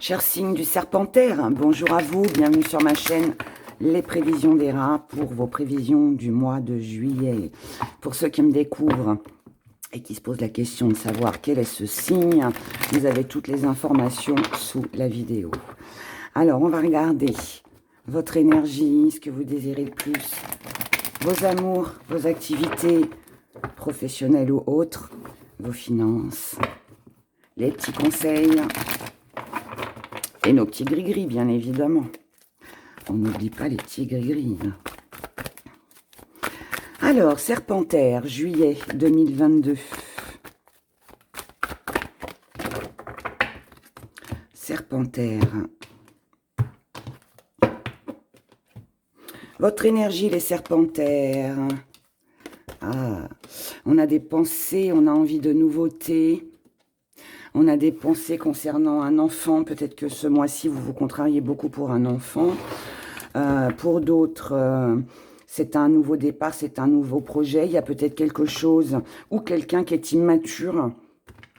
Chers signes du Serpentaire, bonjour à vous, bienvenue sur ma chaîne Les Prévisions des Rats pour vos prévisions du mois de juillet. Pour ceux qui me découvrent et qui se posent la question de savoir quel est ce signe, vous avez toutes les informations sous la vidéo. Alors, on va regarder votre énergie, ce que vous désirez le plus, vos amours, vos activités professionnelles ou autres, vos finances, les petits conseils et nos petits gris-gris, bien évidemment. On n'oublie pas les petits gris-gris. Alors, Serpentaire, juillet 2022. Serpentaire. Votre énergie, les Serpentaires. Ah, on a des pensées, on a envie de nouveautés. On a des pensées concernant un enfant. Peut-être que ce mois-ci, vous vous contrariez beaucoup pour un enfant. Pour d'autres, c'est un nouveau départ, c'est un nouveau projet. Il y a peut-être quelque chose ou quelqu'un qui est immature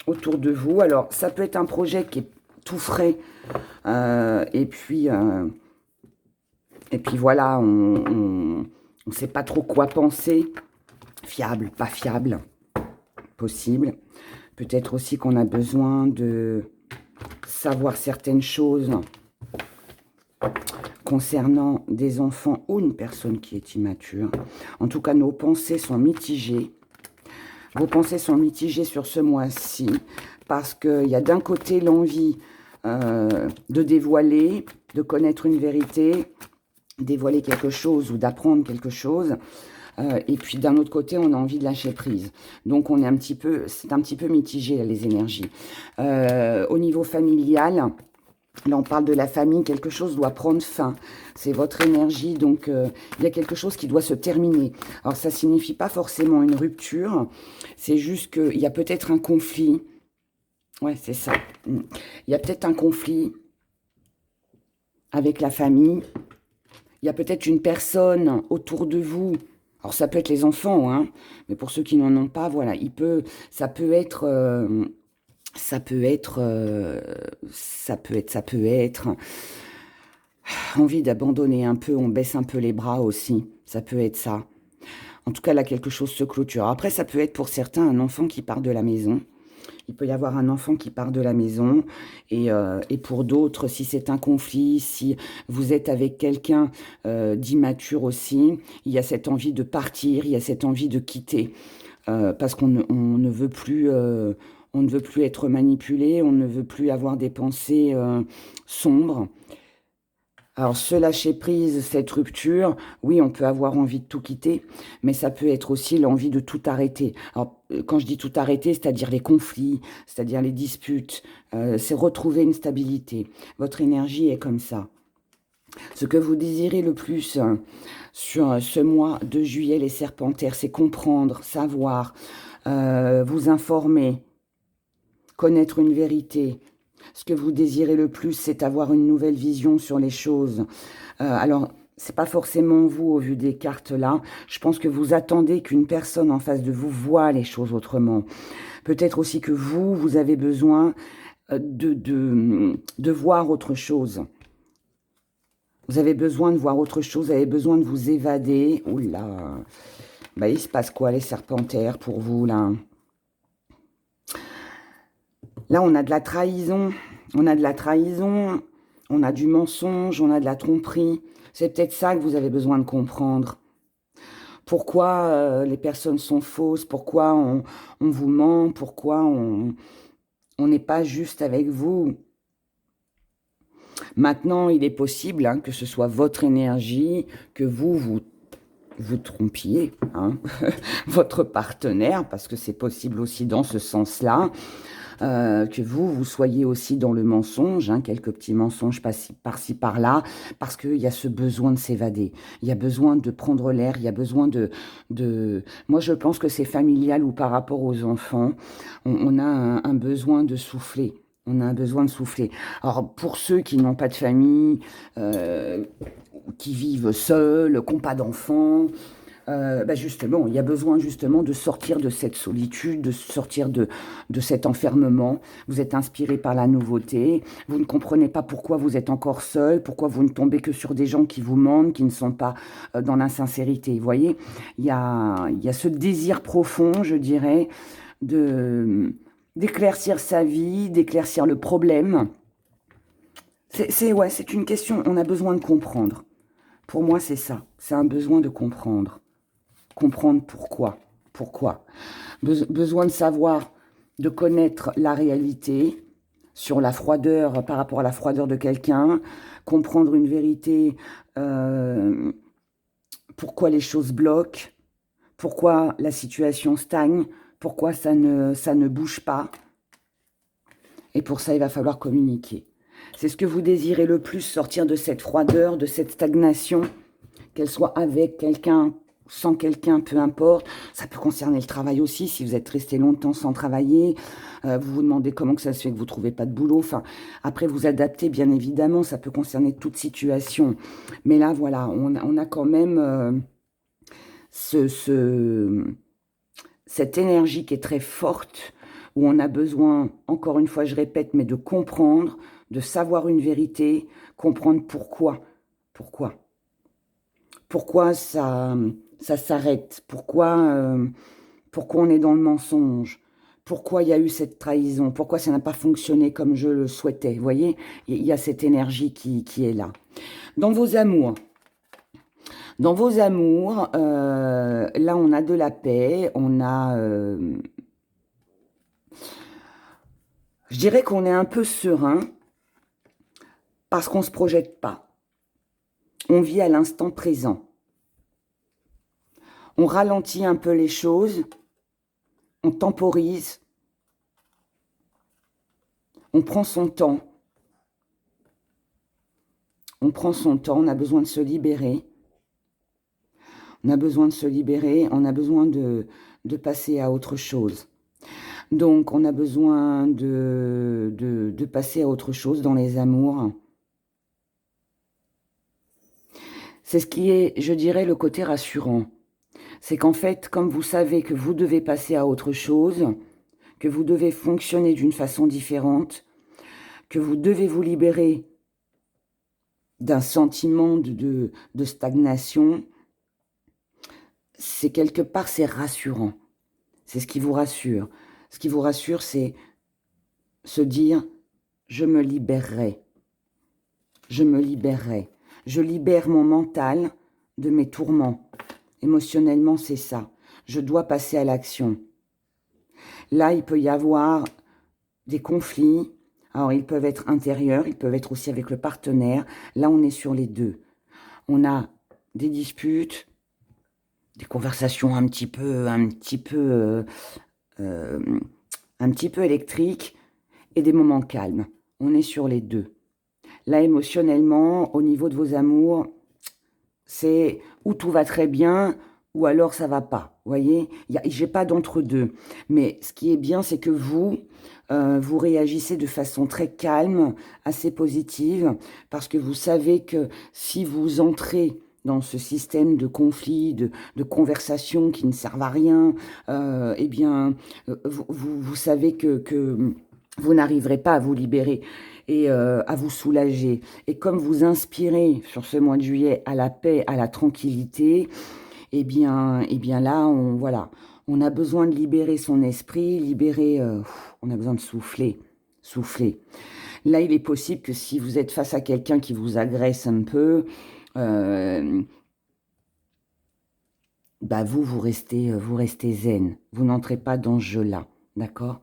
autour de vous. Alors, ça peut être un projet qui est tout frais. Et puis voilà, on ne sait pas trop quoi penser. Fiable, pas fiable, possible. Peut-être aussi qu'on a besoin de savoir certaines choses concernant des enfants ou une personne qui est immature. En tout cas, nos pensées sont mitigées. Vos pensées sont mitigées sur ce mois-ci parce qu'il y a d'un côté l'envie de dévoiler, de connaître une vérité, dévoiler quelque chose ou d'apprendre quelque chose. Et puis d'un autre côté, on a envie de lâcher prise. Donc on est c'est un petit peu mitigé là, les énergies. Au niveau familial, là on parle de la famille, quelque chose doit prendre fin. C'est votre énergie, donc il y a quelque chose qui doit se terminer. Alors ça signifie pas forcément une rupture, c'est juste qu'il y a peut-être un conflit. Ouais, c'est ça. Il y a peut-être un conflit avec la famille. Il y a peut-être une personne autour de vous. Alors, ça peut être les enfants, hein, mais pour ceux qui n'en ont pas, voilà, ça peut être envie d'abandonner un peu, on baisse un peu les bras aussi, ça peut être ça. En tout cas, là, quelque chose se clôture. Après, ça peut être pour certains un enfant qui part de la maison. Il peut y avoir un enfant qui part de la maison et pour d'autres, si c'est un conflit, si vous êtes avec quelqu'un d'immature aussi, il y a cette envie de partir, il y a cette envie de quitter parce qu'on ne veut plus, on ne veut plus être manipulé, on ne veut plus avoir des pensées sombres. Alors, ce lâcher-prise, cette rupture, oui, on peut avoir envie de tout quitter, mais ça peut être aussi l'envie de tout arrêter. Alors, quand je dis tout arrêter, c'est-à-dire les conflits, c'est-à-dire les disputes, c'est retrouver une stabilité. Votre énergie est comme ça. Ce que vous désirez le plus sur ce mois de juillet, les Serpentaires, c'est comprendre, savoir, vous informer, connaître une vérité. Ce que vous désirez le plus, c'est avoir une nouvelle vision sur les choses. Alors, c'est pas forcément vous, au vu des cartes là. Je pense que vous attendez qu'une personne en face de vous voie les choses autrement. Peut-être aussi que vous avez besoin de voir autre chose. Vous avez besoin de voir autre chose, vous avez besoin de vous évader. Oula, bah, il se passe quoi, les Serpentaires, pour vous, là? Là, on a de la trahison, on a de la trahison, on a du mensonge, on a de la tromperie. C'est peut-être ça que vous avez besoin de comprendre. Pourquoi les personnes sont fausses, pourquoi on vous ment, pourquoi on n'est pas juste avec vous. Maintenant, il est possible hein, que ce soit votre énergie, que vous trompiez, hein, votre partenaire, parce que c'est possible aussi dans ce sens-là. Que vous soyez aussi dans le mensonge, hein, quelques petits mensonges par-ci, par-là, parce qu'il y a ce besoin de s'évader, il y a besoin de prendre l'air, il y a besoin de... Moi, je pense que c'est familial ou par rapport aux enfants, on a un besoin de souffler. On a un besoin de souffler. Alors, pour ceux qui n'ont pas de famille, qui vivent seuls, qui n'ont pas d'enfants, Justement, il y a besoin justement de sortir de cette solitude, de sortir de cet enfermement. Vous êtes inspiré par la nouveauté, vous ne comprenez pas pourquoi vous êtes encore seul, pourquoi vous ne tombez que sur des gens qui vous mentent, qui ne sont pas dans l'insincérité. Vous voyez, il y a ce désir profond, je dirais, d'éclaircir sa vie, d'éclaircir le problème. Ouais, c'est une question, on a besoin de comprendre. Pour moi, c'est ça, c'est un besoin de comprendre. Comprendre pourquoi. Pourquoi. Besoin de savoir, de connaître la réalité sur la froideur, par rapport à la froideur de quelqu'un, comprendre une vérité, pourquoi les choses bloquent, pourquoi la situation stagne, pourquoi ça ne bouge pas. Et pour ça, il va falloir communiquer. C'est ce que vous désirez le plus, sortir de cette froideur, de cette stagnation, qu'elle soit avec quelqu'un, sans quelqu'un, peu importe. Ça peut concerner le travail aussi, si vous êtes resté longtemps sans travailler, vous vous demandez comment que ça se fait que vous ne trouvez pas de boulot. Enfin, après, vous adaptez, bien évidemment, ça peut concerner toute situation. Mais là, voilà, on a quand même cette énergie qui est très forte, où on a besoin, encore une fois, je répète, mais de comprendre, de savoir une vérité, comprendre pourquoi. Pourquoi. Pourquoi ça s'arrête, pourquoi on est dans le mensonge, pourquoi il y a eu cette trahison, pourquoi ça n'a pas fonctionné comme je le souhaitais. Vous voyez, il y a cette énergie qui est là. Dans vos amours, là on a de la paix, on a... je dirais qu'on est un peu serein parce qu'on ne se projette pas. On vit à l'instant présent. On ralentit un peu les choses, on temporise, on prend son temps. On prend son temps, on a besoin de se libérer. On a besoin de se libérer, on a besoin de passer à autre chose. Donc, on a besoin de passer à autre chose dans les amours. C'est ce qui est, je dirais, le côté rassurant. C'est qu'en fait, comme vous savez que vous devez passer à autre chose, que vous devez fonctionner d'une façon différente, que vous devez vous libérer d'un sentiment de stagnation, c'est quelque part, c'est rassurant. C'est ce qui vous rassure. Ce qui vous rassure, c'est se dire, je me libérerai. Je me libérerai. Je libère mon mental de mes tourments. Émotionnellement, c'est ça. Je dois passer à l'action. Là, il peut y avoir des conflits. Alors, ils peuvent être intérieurs, ils peuvent être aussi avec le partenaire. Là, on est sur les deux. On a des disputes, des conversations un petit peu électriques et des moments calmes. On est sur les deux. Là, émotionnellement, au niveau de vos amours, c'est ou tout va très bien, ou alors ça va pas. Vous voyez, j'ai pas d'entre-deux. Mais ce qui est bien, c'est que vous réagissez de façon très calme, assez positive, parce que vous savez que si vous entrez dans ce système de conflit, de conversation qui ne servent à rien, eh bien, vous savez que vous n'arriverez pas à vous libérer et à vous soulager. Et comme vous inspirez sur ce mois de juillet à la paix, à la tranquillité, eh bien là, on a besoin de libérer son esprit, on a besoin de souffler. Là, il est possible que si vous êtes face à quelqu'un qui vous agresse un peu, vous restez zen. Vous n'entrez pas dans ce jeu-là, d'accord ?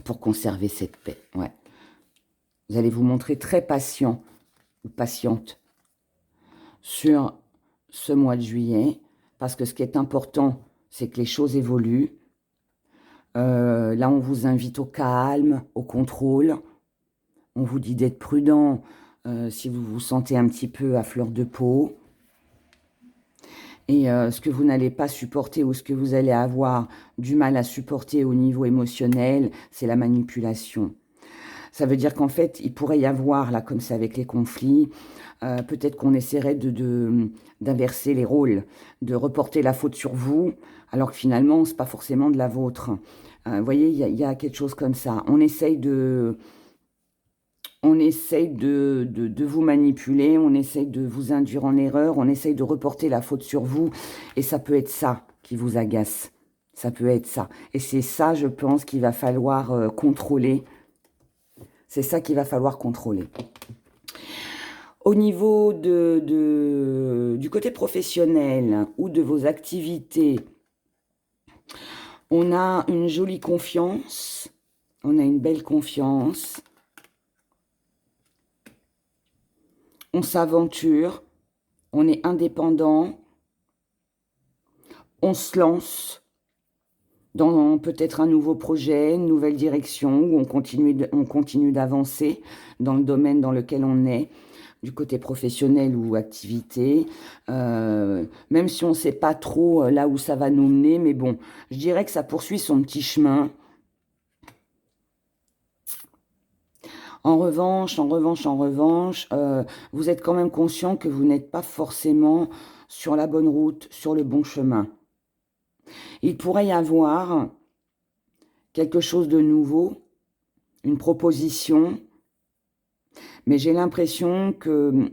Pour conserver cette paix, ouais. Vous allez vous montrer très patient ou patiente sur ce mois de juillet, parce que ce qui est important, c'est que les choses évoluent. Là, on vous invite au calme, au contrôle. On vous dit d'être prudent si vous vous sentez un petit peu à fleur de peau. Et ce que vous n'allez pas supporter ou ce que vous allez avoir du mal à supporter au niveau émotionnel, c'est la manipulation. Ça veut dire qu'en fait, il pourrait y avoir, là, comme c'est avec les conflits, peut-être qu'on essaierait d'inverser les rôles, de reporter la faute sur vous, alors que finalement, c'est pas forcément de la vôtre. Vous voyez, il y a quelque chose comme ça. On essaye de vous manipuler, on essaye de vous induire en erreur, on essaye de reporter la faute sur vous, et ça peut être ça qui vous agace. Ça peut être ça. Et c'est ça, je pense, qu'il va falloir contrôler. C'est ça qu'il va falloir contrôler. Au niveau du côté professionnel ou de vos activités, on a une jolie confiance, on a une belle confiance, on s'aventure, on est indépendant, on se lance dans peut-être un nouveau projet, une nouvelle direction, où on continue d'avancer dans le domaine dans lequel on est, du côté professionnel ou activité, même si on ne sait pas trop là où ça va nous mener, mais bon, je dirais que ça poursuit son petit chemin. En revanche, vous êtes quand même conscient que vous n'êtes pas forcément sur la bonne route, sur le bon chemin. Il pourrait y avoir quelque chose de nouveau, une proposition, mais j'ai l'impression que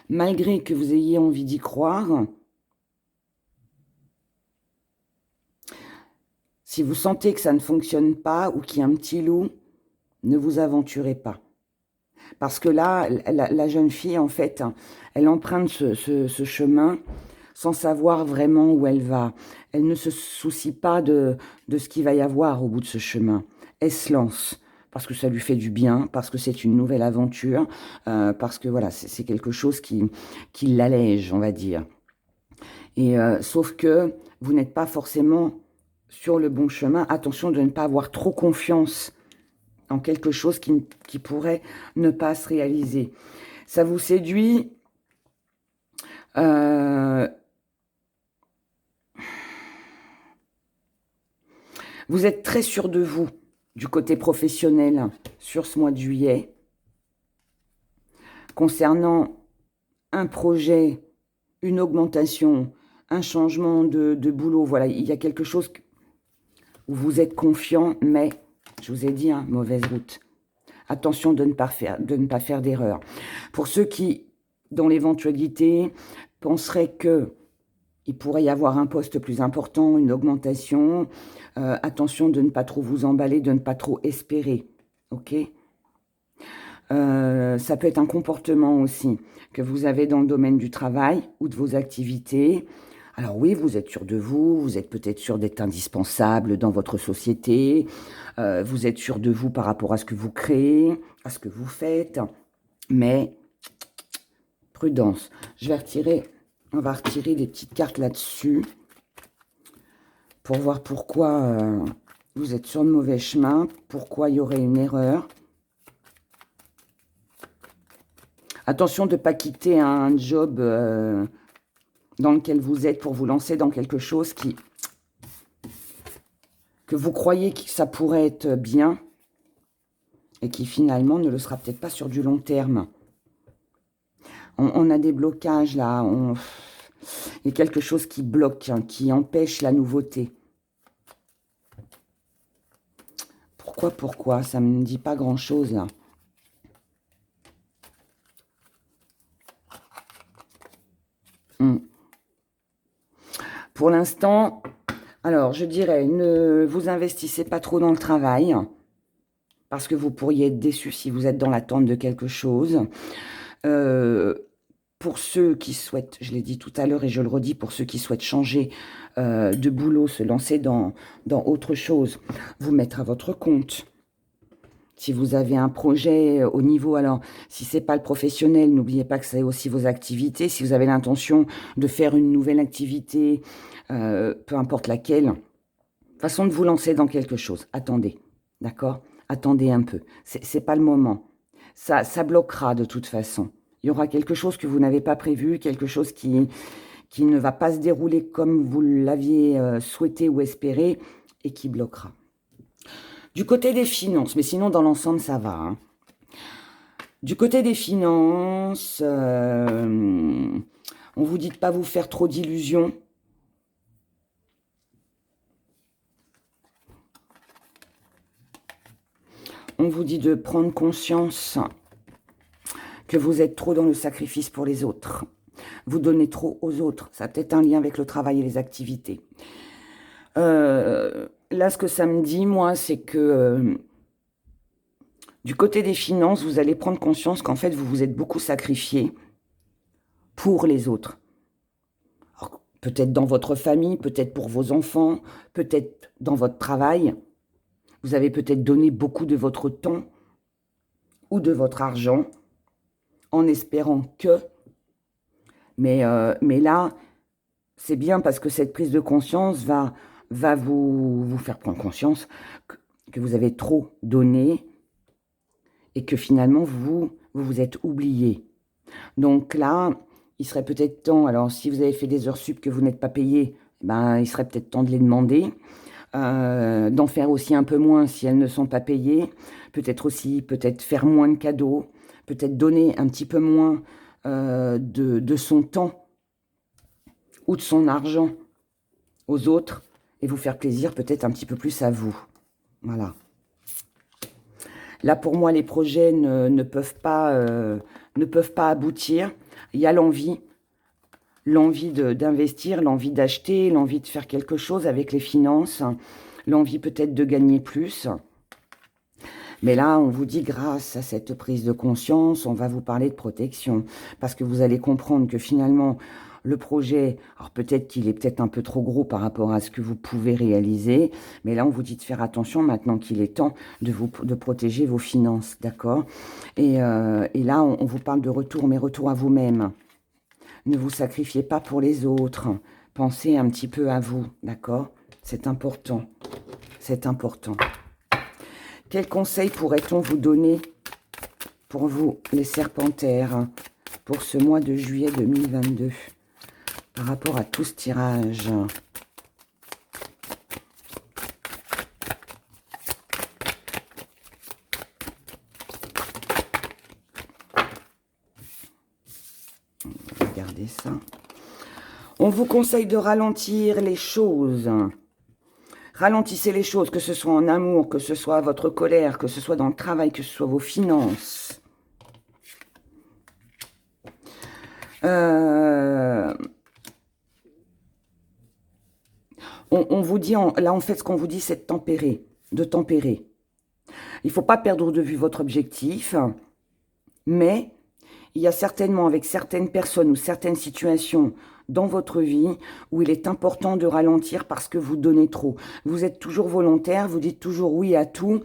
malgré que vous ayez envie d'y croire, si vous sentez que ça ne fonctionne pas ou qu'il y a un petit loup, ne vous aventurez pas. Parce que là, la jeune fille, en fait, elle emprunte ce chemin sans savoir vraiment où elle va. Elle ne se soucie pas de ce qu'il va y avoir au bout de ce chemin. Elle se lance parce que ça lui fait du bien, parce que c'est une nouvelle aventure, parce que voilà, c'est quelque chose qui l'allège, on va dire. Et sauf que vous n'êtes pas forcément sur le bon chemin. Attention de ne pas avoir trop confiance en quelque chose qui pourrait ne pas se réaliser. Ça vous séduit. Vous êtes très sûr de vous du côté professionnel sur ce mois de juillet. Concernant un projet, une augmentation, un changement de boulot, voilà, il y a quelque chose où vous êtes confiant, mais, je vous ai dit, hein, mauvaise route. Attention de ne pas faire d'erreur. Pour ceux qui, dans l'éventualité, penseraient que il pourrait y avoir un poste plus important, une augmentation, attention de ne pas trop vous emballer, de ne pas trop espérer, ok ? Ça peut être un comportement aussi que vous avez dans le domaine du travail ou de vos activités. Alors oui, vous êtes sûr de vous, vous êtes peut-être sûr d'être indispensable dans votre société, vous êtes sûr de vous par rapport à ce que vous créez, à ce que vous faites, mais prudence. On va retirer des petites cartes là-dessus pour voir pourquoi vous êtes sur le mauvais chemin, pourquoi il y aurait une erreur. Attention de ne pas quitter un job dans lequel vous êtes pour vous lancer dans quelque chose que vous croyez que ça pourrait être bien et qui finalement ne le sera peut-être pas sur du long terme. On a des blocages là, il y a quelque chose qui bloque, hein, qui empêche la nouveauté. Pourquoi? Ça ne me dit pas grand-chose là. Pour l'instant, alors je dirais, ne vous investissez pas trop dans le travail, parce que vous pourriez être déçu si vous êtes dans l'attente de quelque chose. Pour ceux qui souhaitent, je l'ai dit tout à l'heure et je le redis, pour ceux qui souhaitent changer de boulot, se lancer dans autre chose, vous mettre à votre compte. Si vous avez un projet au niveau, alors si c'est pas le professionnel, n'oubliez pas que c'est aussi vos activités. Si vous avez l'intention de faire une nouvelle activité, peu importe laquelle, façon de vous lancer dans quelque chose. Attendez, d'accord? Attendez un peu. C'est pas le moment. Ça bloquera de toute façon. Il y aura quelque chose que vous n'avez pas prévu, quelque chose qui ne va pas se dérouler comme vous l'aviez souhaité ou espéré et qui bloquera. Du côté des finances, mais sinon dans l'ensemble ça va, hein. Du côté des finances, on vous dit de pas vous faire trop d'illusions. On vous dit de prendre conscience que vous êtes trop dans le sacrifice pour les autres. Vous donnez trop aux autres. Ça a peut-être un lien avec le travail et les activités. Là, ce que ça me dit, moi, c'est que du côté des finances, vous allez prendre conscience qu'en fait, vous vous êtes beaucoup sacrifié pour les autres. Peut-être dans votre famille, peut-être pour vos enfants, peut-être dans votre travail. Vous avez peut-être donné beaucoup de votre temps ou de votre argent en espérant que... Mais là, c'est bien parce que cette prise de conscience va vous faire prendre conscience que vous avez trop donné et que finalement, vous êtes oublié. Donc là, il serait peut-être temps, alors si vous avez fait des heures sup que vous n'êtes pas payé, ben, il serait peut-être temps de les demander, d'en faire aussi un peu moins si elles ne sont pas payées, peut-être faire moins de cadeaux, peut-être donner un petit peu moins de son temps ou de son argent aux autres et vous faire plaisir peut-être un petit peu plus à vous. Voilà. Là, pour moi, les projets ne peuvent pas aboutir. Il y a l'envie d'investir, l'envie d'acheter, l'envie de faire quelque chose avec les finances, l'envie peut-être de gagner plus. Mais là, on vous dit, grâce à cette prise de conscience, on va vous parler de protection. Parce que vous allez comprendre que finalement, le projet, alors peut-être qu'il est peut-être un peu trop gros par rapport à ce que vous pouvez réaliser, mais là, on vous dit de faire attention maintenant qu'il est temps de protéger vos finances, d'accord ? Et là, on vous parle de retour, mais retour à vous-même. Ne vous sacrifiez pas pour les autres. Pensez un petit peu à vous, d'accord ? C'est important. C'est important. Quels conseils pourrait-on vous donner pour vous, les serpentaires, pour ce mois de juillet 2022, par rapport à tout ce tirage ? On va regarder ça. On vous conseille de ralentir les choses. Ralentissez les choses, que ce soit en amour, que ce soit votre colère, que ce soit dans le travail, que ce soit vos finances. On vous dit, là en fait ce qu'on vous dit c'est de tempérer. Il ne faut pas perdre de vue votre objectif, mais il y a certainement avec certaines personnes ou certaines situations dans votre vie où il est important de ralentir parce que vous donnez trop. Vous êtes toujours volontaire, vous dites toujours oui à tout.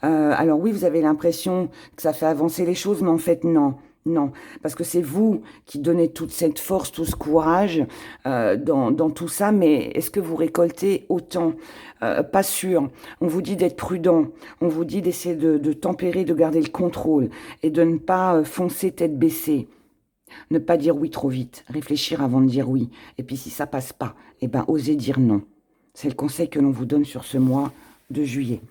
Alors oui, vous avez l'impression que ça fait avancer les choses, mais en fait non. Non, parce que c'est vous qui donnez toute cette force, tout ce courage dans tout ça, mais est-ce que vous récoltez autant ? Pas sûr. On vous dit d'être prudent, on vous dit d'essayer de tempérer, de garder le contrôle et de ne pas foncer tête baissée. Ne pas dire oui trop vite, réfléchir avant de dire oui. Et puis si ça passe pas, eh ben osez dire non. C'est le conseil que l'on vous donne sur ce mois de juillet.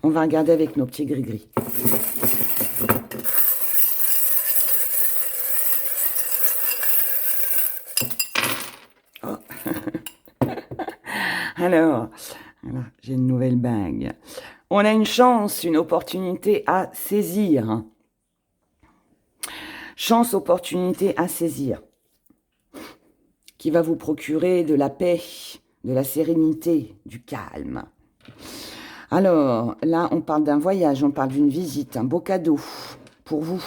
On va regarder avec nos petits gris-gris. Oh. Alors, voilà, j'ai une nouvelle bague. On a une chance, une opportunité à saisir. Chance, opportunité à saisir. Qui va vous procurer de la paix, de la sérénité, du calme. Alors, là, on parle d'un voyage, on parle d'une visite, un beau cadeau pour vous.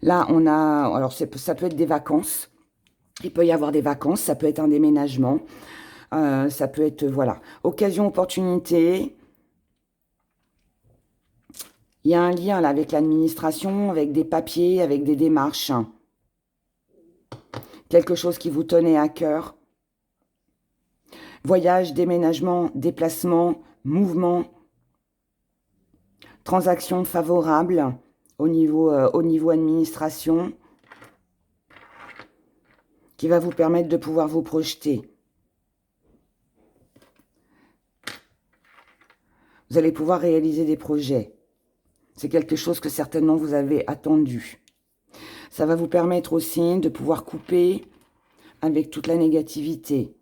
Là, on a... Alors, ça peut être des vacances. Il peut y avoir des vacances, ça peut être un déménagement. Ça peut être, voilà, occasion, opportunité. Il y a un lien là avec l'administration, avec des papiers, avec des démarches. Quelque chose qui vous tenait à cœur. Voyage, déménagement, déplacement, mouvement. Transaction favorable au niveau administration. Qui va vous permettre de pouvoir vous projeter. Vous allez pouvoir réaliser des projets. C'est quelque chose que certainement vous avez attendu. Ça va vous permettre aussi de pouvoir couper avec toute la négativité.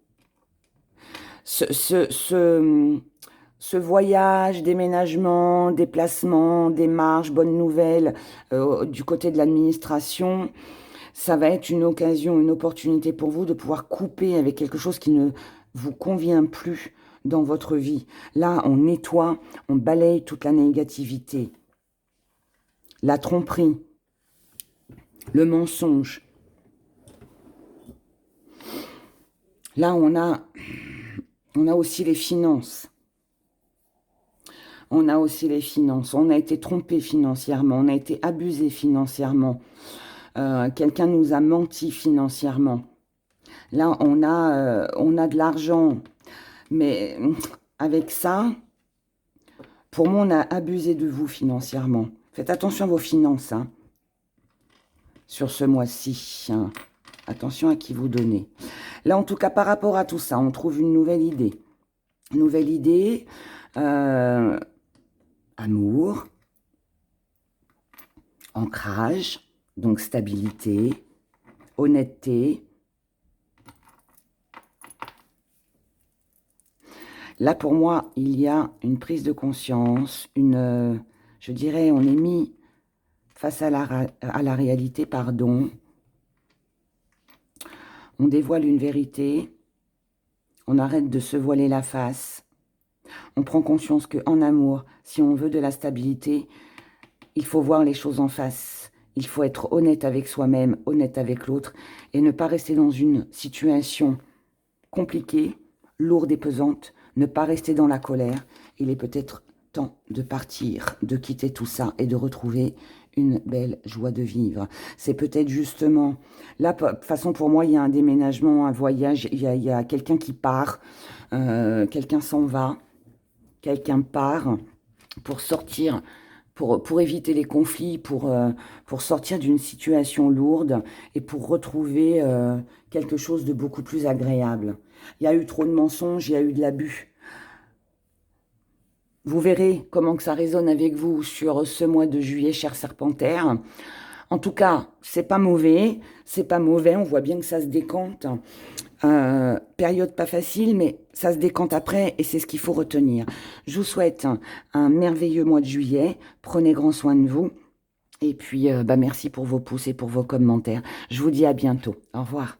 Ce voyage, déménagement, déplacement, démarche, bonne nouvelle du côté de l'administration, ça va être une occasion, une opportunité pour vous de pouvoir couper avec quelque chose qui ne vous convient plus dans votre vie. Là, on nettoie, on balaye toute la négativité, la tromperie, le mensonge. Là, on a aussi les finances. On a aussi les finances. On a été trompé financièrement, on a été abusé financièrement. Quelqu'un nous a menti financièrement. Là, on a de l'argent. Mais avec ça, pour moi, on a abusé de vous financièrement. Faites attention à vos finances, hein, sur ce mois-ci. Hein. Attention à qui vous donnez. Là, en tout cas, par rapport à tout ça, on trouve une nouvelle idée. Nouvelle idée, amour, ancrage, donc stabilité, honnêteté. Là, pour moi, il y a une prise de conscience, je dirais, on est mis face à la réalité, pardon. On dévoile une vérité, on arrête de se voiler la face. On prend conscience qu'en amour, si on veut de la stabilité, il faut voir les choses en face. Il faut être honnête avec soi-même, honnête avec l'autre, et ne pas rester dans une situation compliquée, lourde et pesante, ne pas rester dans la colère. Il est peut-être temps de partir, de quitter tout ça et de retrouver une belle joie de vivre. C'est peut-être justement, là, de toute façon, pour moi, il y a un déménagement, un voyage, il y a quelqu'un qui part, quelqu'un s'en va, quelqu'un part pour sortir, pour éviter les conflits, pour sortir d'une situation lourde et pour retrouver quelque chose de beaucoup plus agréable. Il y a eu trop de mensonges, il y a eu de l'abus. Vous verrez comment que ça résonne avec vous sur ce mois de juillet, chers serpentaires. En tout cas, c'est pas mauvais, on voit bien que ça se décante. Période pas facile, mais ça se décante après et c'est ce qu'il faut retenir. Je vous souhaite un merveilleux mois de juillet, prenez grand soin de vous et puis merci pour vos pouces et pour vos commentaires. Je vous dis à bientôt, au revoir.